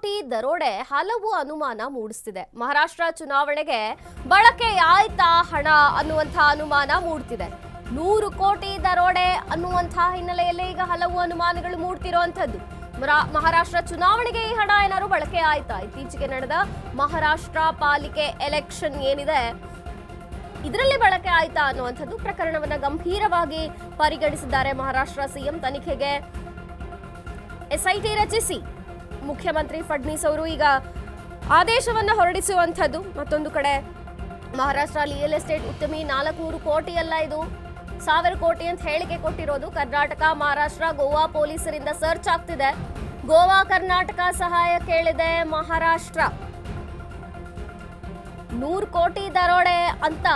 ಕೋಟಿ ದರೋಡೆ ಹಲವು ಅನುಮಾನ ಮೂಡಿಸ್ತಿದೆ. ಮಹಾರಾಷ್ಟ್ರ ಚುನಾವಣೆಗೆ ಬಳಕೆಯಾಯ್ತಾ ಹಣ ಅನ್ನುವಂಥ ಅನುಮಾನ ಮೂಡ್ತಿದೆ. 100 ಕೋಟಿ ದರೋಡೆ ಅನ್ನುವಂಥ ಹಿನ್ನೆಲೆಯಲ್ಲಿ ಈಗ ಹಲವು ಅನುಮಾನಗಳು ಮೂಡ್ತಿರುವಂಥದ್ದು. ಮಹಾರಾಷ್ಟ್ರ ಚುನಾವಣೆಗೆ ಈ ಹಣ ಏನಾದ್ರು ಬಳಕೆ ಆಯ್ತಾ? ಇತ್ತೀಚೆಗೆ ನಡೆದ ಮಹಾರಾಷ್ಟ್ರ ಪಾಲಿಕೆ ಎಲೆಕ್ಷನ್ ಏನಿದೆ ಇದರಲ್ಲಿ ಬಳಕೆ ಆಯ್ತಾ ಅನ್ನುವಂಥದ್ದು ಪ್ರಕರಣವನ್ನ ಗಂಭೀರವಾಗಿ ಪರಿಗಣಿಸಿದ್ದಾರೆ ಮಹಾರಾಷ್ಟ್ರ ಸಿಎಂ. ತನಿಖೆಗೆ ಎಸ್ಐಟಿ ರಚಿಸಿ ಮುಖ್ಯಮಂತ್ರಿ ಫಡ್ನವೀಸ್ ಅವರು ಈಗ ಆದೇಶವನ್ನ ಹೊರಡಿಸುವಂಥದ್ದು. ಮತ್ತೊಂದು ಕಡೆ ಮಹಾರಾಷ್ಟ್ರ ರಿಯಲ್ ಎಸ್ಟೇಟ್ ಉದ್ಯಮಿ 400 ಕೋಟಿ ಅಲ್ಲ, ಇದು 1000 ಕೋಟಿ ಅಂತ ಹೇಳಿಕೆ ಕೊಟ್ಟಿರೋದು. ಕರ್ನಾಟಕ, ಮಹಾರಾಷ್ಟ್ರ, ಗೋವಾ ಪೊಲೀಸರಿಂದ ಸರ್ಚ್ ಆಗ್ತಿದೆ. ಗೋವಾ, ಕರ್ನಾಟಕ ಸಹಾಯ ಕೇಳಿದೆ ಮಹಾರಾಷ್ಟ್ರ. 100 ಕೋಟಿ ದರೋಡೆ ಅಂತ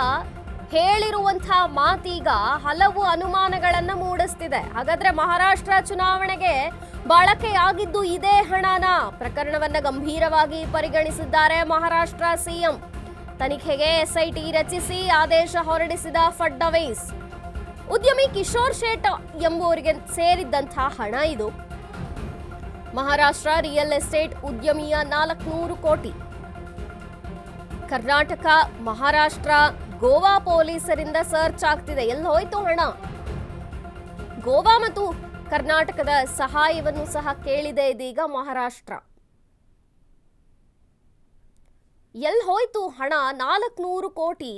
ಹೇಳಿರುವಂಥ ಮಾತೀಗ ಹಲವು ಅನುಮಾನಗಳನ್ನ ಮೂಡಿಸ್ತಿದೆ. ಹಾಗಾದ್ರೆ ಮಹಾರಾಷ್ಟ್ರ ಚುನಾವಣೆಗೆ ಬಳಕೆಯಾಗಿದ್ದು ಇದೇ ಹಣನ? ಪ್ರಕರಣವನ್ನ ಗಂಭೀರವಾಗಿ ಪರಿಗಣಿಸಿದ್ದಾರೆ ಮಹಾರಾಷ್ಟ್ರ ಸಿಎಂ. ತನಿಖೆಗೆ ಎಸ್ಐಟಿ ರಚಿಸಿ ಆದೇಶ ಹೊರಡಿಸಿದ ಫಡ್ನವೀಸ್. ಉದ್ಯಮಿ ಕಿಶೋರ್ ಶೇಟ್ ಎಂಬುವರಿಗೆ ಸೇರಿದ್ದಂಥ ಹಣ ಇದು. ಮಹಾರಾಷ್ಟ್ರ ರಿಯಲ್ ಎಸ್ಟೇಟ್ ಉದ್ಯಮಿಯ 400 ಕೋಟಿ. ಕರ್ನಾಟಕ, ಮಹಾರಾಷ್ಟ್ರ, ಗೋವಾ ಪೊಲೀಸರಿಂದ ಸರ್ಚ್ ಆಗ್ತಿದೆ. ಎಲ್ಲಿ ಹೋಯ್ತು ಹಣ? ಗೋವಾ ಮತ್ತು ಕರ್ನಾಟಕದ ಸಹಾಯವನ್ನು ಸಹ ಕೇಳಿದೆ ಇದೀಗ ಮಹಾರಾಷ್ಟ್ರ. ಎಲ್ಲಿ ಹೋಯ್ತು ಹಣ? 400 ಕೋಟಿ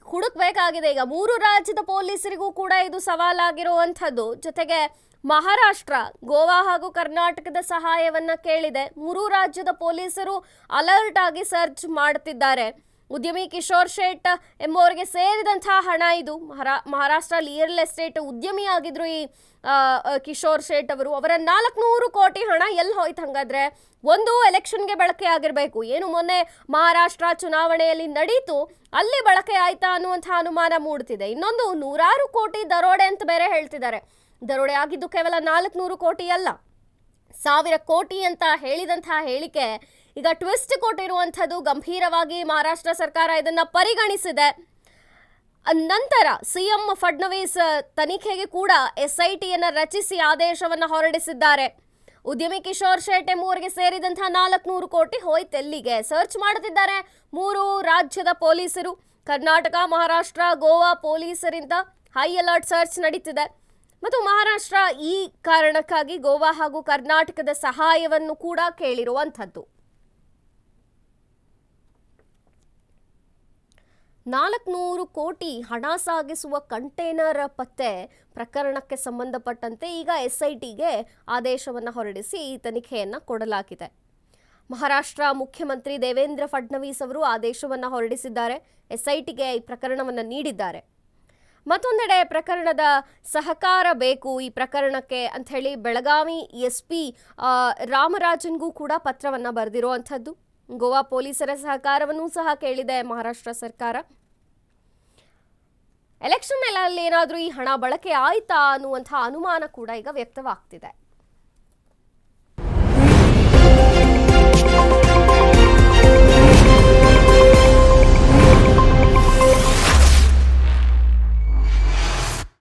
ಹುಡುಕ್ಬೇಕಾಗಿದೆ ಈಗ. 3 ರಾಜ್ಯದ ಪೊಲೀಸರಿಗೂ ಕೂಡ ಇದು ಸವಾಲಾಗಿರುವಂಥದ್ದು. ಜೊತೆಗೆ ಮಹಾರಾಷ್ಟ್ರ, ಗೋವಾ ಹಾಗೂ ಕರ್ನಾಟಕದ ಸಹಾಯವನ್ನ ಕೇಳಿದೆ. 3 ರಾಜ್ಯದ ಪೊಲೀಸರು ಅಲರ್ಟ್ ಆಗಿ ಸರ್ಚ್ ಮಾಡ್ತಿದ್ದಾರೆ. ಉದ್ಯಮಿ ಕಿಶೋರ್ ಶೇಟ್ ಎಂಬುವರಿಗೆ ಸೇರಿದಂತಹ ಹಣ ಇದು. ಮಹಾರಾಷ್ಟ್ರ ರಿಯಲ್ ಎಸ್ಟೇಟ್ ಉದ್ಯಮಿ ಆಗಿದ್ರು ಈ ಕಿಶೋರ್ ಶೇಟ್ ಅವರು. ಅವರ 400 ಕೋಟಿ ಹಣ ಎಲ್ಲಿ ಹೋಯ್ತು ಹಂಗಾದ್ರೆ? ಒಂದು ಎಲೆಕ್ಷನ್ಗೆ ಬಳಕೆ ಆಗಿರಬೇಕು. ಏನು ಮೊನ್ನೆ ಮಹಾರಾಷ್ಟ್ರ ಚುನಾವಣೆಯಲ್ಲಿ ನಡೀತು, ಅಲ್ಲಿ ಬಳಕೆ ಆಯ್ತಾ ಅನ್ನುವಂಥ ಅನುಮಾನ ಮೂಡ್ತಿದೆ. ಇನ್ನೊಂದು 100 ಕೋಟಿ ದರೋಡೆ ಅಂತ ಬೇರೆ ಹೇಳ್ತಿದ್ದಾರೆ. ದರೋಡೆ ಆಗಿದ್ದು ಕೇವಲ 400 ಕೋಟಿ ಅಲ್ಲ, 1000 ಕೋಟಿ ಅಂತ ಹೇಳಿದಂತಹ ಹೇಳಿಕೆ ಈಗ ಟ್ವಿಸ್ಟ್ ಕೊಟ್ಟಿರುವಂಥದ್ದು. ಗಂಭೀರವಾಗಿ ಮಹಾರಾಷ್ಟ್ರ ಸರ್ಕಾರ ಇದನ್ನ ಪರಿಗಣಿಸಿದೆ. ನಂತರ ಸಿಎಂ ಫಡ್ನವೀಸ್ ತನಿಖೆಗೆ ಕೂಡ ಎಸ್ಐಟಿಯನ್ನು ರಚಿಸಿ ಆದೇಶವನ್ನ ಹೊರಡಿಸಿದ್ದಾರೆ. ಉದ್ಯಮಿ ಕಿಶೋರ್ ಶೇಟ್ ಎಂಬುವರಿಗೆ ಸೇರಿದಂತಹ 400 ಕೋಟಿ ಹೋಯ್ತೆಲ್ಲಿಗೆ? ಸರ್ಚ್ ಮಾಡುತ್ತಿದ್ದಾರೆ 3 ರಾಜ್ಯದ ಪೊಲೀಸರು. ಕರ್ನಾಟಕ, ಮಹಾರಾಷ್ಟ್ರ, ಗೋವಾ ಪೊಲೀಸರಿಂದ ಹೈ ಅಲರ್ಟ್ ಸರ್ಚ್ ನಡೀತಿದೆ. ಮತ್ತು ಮಹಾರಾಷ್ಟ್ರ ಈ ಕಾರಣಕ್ಕಾಗಿ ಗೋವಾ ಹಾಗೂ ಕರ್ನಾಟಕದ ಸಹಾಯವನ್ನು ಕೂಡ ಕೇಳಿರುವಂಥದ್ದು. 400 ಕೋಟಿ ಹಣ ಸಾಗಿಸುವ ಕಂಟೈನರ್ ಪತ್ತೆ ಪ್ರಕರಣಕ್ಕೆ ಸಂಬಂಧಪಟ್ಟಂತೆ ಈಗ ಎಸ್ಐಟಿಗೆ ಆದೇಶವನ್ನು ಹೊರಡಿಸಿ ಈ ತನಿಖೆಯನ್ನು ಕೊಡಲಾಗಿದೆ. ಮಹಾರಾಷ್ಟ್ರ ಮುಖ್ಯಮಂತ್ರಿ ದೇವೇಂದ್ರ ಫಡ್ನವೀಸ್ ಅವರು ಆದೇಶವನ್ನು ಹೊರಡಿಸಿದ್ದಾರೆ. ಎಸ್ಐಟಿಗೆ ಈ ಪ್ರಕರಣವನ್ನು ನೀಡಿದ್ದಾರೆ. ಮತ್ತೊಂದೆಡೆ ಪ್ರಕರಣದ ಸಹಕಾರ ಬೇಕು ಈ ಪ್ರಕರಣಕ್ಕೆ ಅಂಥೇಳಿ ಬೆಳಗಾವಿ ಎಸ್ಪಿ ರಾಮರಾಜನ್ಗೂ ಕೂಡ ಪತ್ರವನ್ನು ಬರೆದಿರುವಂಥದ್ದು. ಗೋವಾ ಪೊಲೀಸರ ಸಹಕಾರವನ್ನು ಸಹ ಕೇಳಿದೆ ಮಹಾರಾಷ್ಟ್ರ ಸರ್ಕಾರ. ಎಲೆಕ್ಷನ್ ಅಲ್ಲಿ ಏನಾದರೂ ಈ ಹಣ ಬಳಕೆ ಆಯ್ತಾ ಅನ್ನುವಂಥ ಅನುಮಾನ ಕೂಡ ಈಗ ವ್ಯಕ್ತವಾಗ್ತಿದೆ.